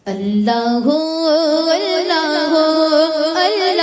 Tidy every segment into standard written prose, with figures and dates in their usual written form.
اللہ اللہ اللہ اللہ اللہ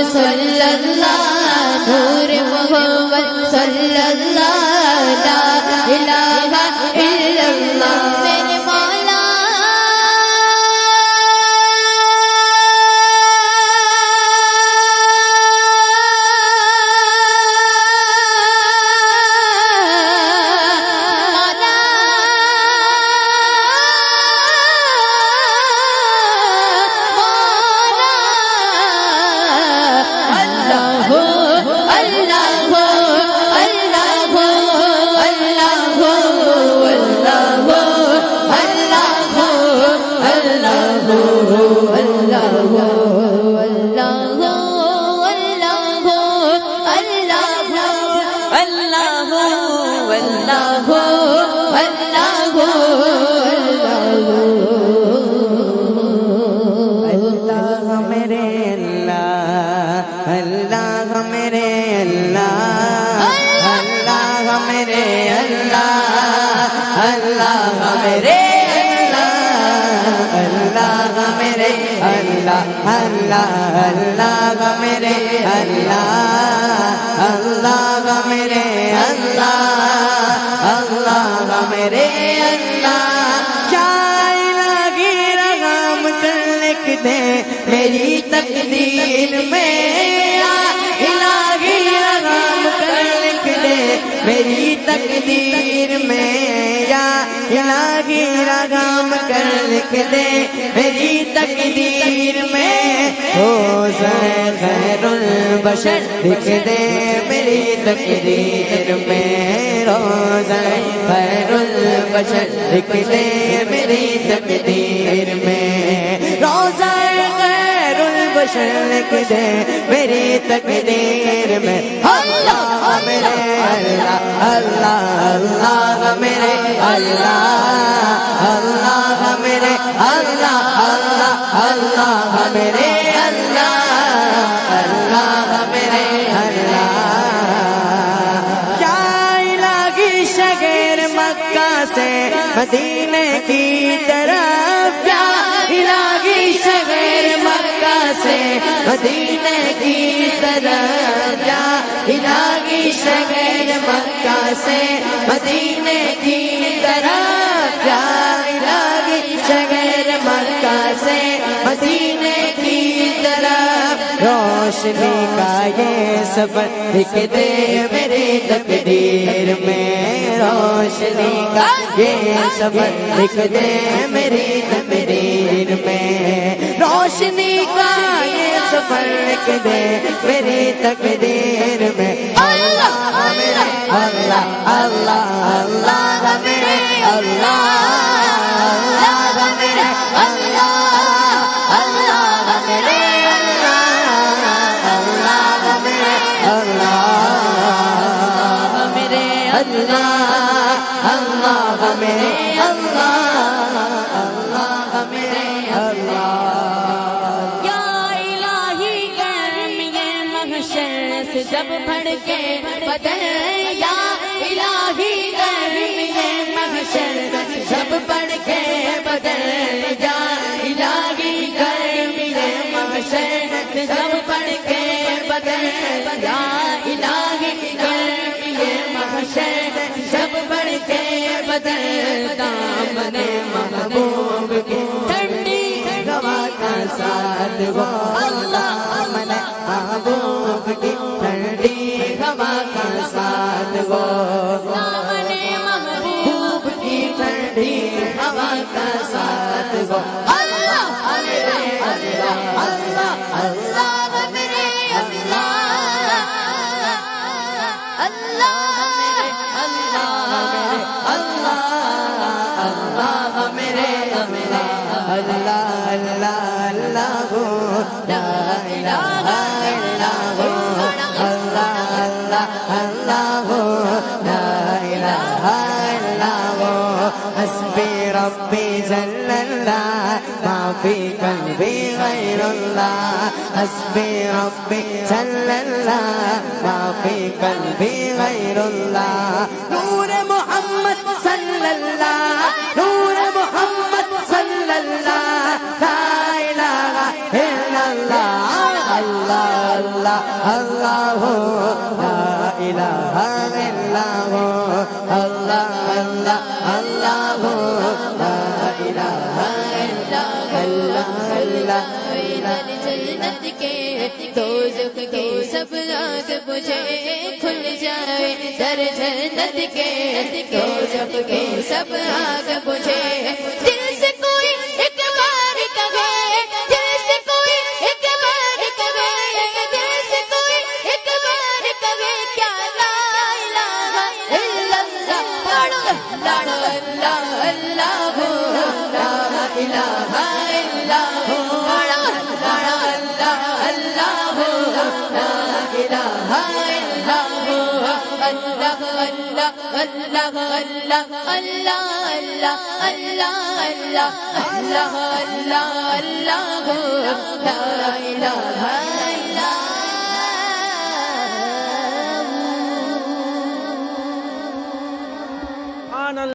صلی اللہ نور محمد صلی اللہ لا الہ الا اللہ میرے مولا اللہ اللہ میرے اللہ اللہ میرے اللہ اللہ میرے اللہ چائے لگی رغم کر لکھ دے میری تقدیر میں الہی رغم کر لکھ دے میری تقدیر میں یا الہی رغم کر لکھ دے میری تقدیر میں روزہ خیر البشر لکھ دے میری تقدیر میں روزہ خیر البشر لکھ دے میری تقدیر میں روزہ خیر البشر لکھ دے میری تقدیر میں اللہ میرے اللہ اللہ اللہ میرے اللہ اللہ میرے اللہ اللہ اللہ میرے اللہ اللہ میرے اللہ چائے لگی شگر مکہ سے مدینے کی طرف کیا لگی شگر مکہ سے مدینے کی طرف کیا لگی شگر مکہ سے مدینے کی طرف کیا لگی شگر مکہ سے مدینے کی طرف روشنی کا یہ سفر لکھ دے میری تقدیر میں روشنی کا یہ سفر لکھ دے میری تقدیر میں روشنی کا یہ سفر لکھ دے میری تقدیر میں اللہ میرے اللہ اللہ اللہ میرے اللہ اللہ میرے اللہ اللہ میرے اللہ میرے اللہ میرے اللہ اللہ میرے اللہ اللہ میرے اللہ یا الہی گرم یہ محشر سے جب بڑھ کے بدن یا الہی گرم یہ محشر سے جب بڑھ کے بدن یا الہی گرم یہ محشر سے جب بڑھ کے بدن یا الہی گرم یہ محشر سے جب بڑھ کے بدن دامن محبوب کی ٹھنڈی ہوا کا ساتھ وہ اللہ محبوب کی ٹھنڈی ہوا کا ساتھ وہ دامن محبوب کی ٹھنڈی ہوا کا ساتھ وہ اللہ میرے اللہ اللہ اللہ میرے اللہ اللہ اللہ میرے اللہ اللہ اللہ ہو لا الہ الا ہو اللہ اللہ اللہ ہو لا الہ الا ہو حسبی ربی جل اللہ ما فی قلبی غیر اللہ حسبی ربی جل اللہ ما فی قلبی غیر اللہ نور محمد صلی اللہ نور محمد صلی اللہ لا الہ الا اللہ اللہ اللہ اللہ لا الہ الا ہو اللہ اللہ اللہ لا الہ الا اللہ اللہ جنت کے دوزخ کے سب راز مجھے کھل جائے در جنت کے دوزخ کے سب راز مجھے دل سے کوئی ایک بار کہے دل سے کوئی ایک بار کہے دل سے کوئی ایک بار کہے کیا لا الہ الا اللہ لا اللہ اللہ لا الہ الا ہو اللہ اللہ اللہ اللہ اللہ اللہ اللہ اللہ اللہ لا الہ الا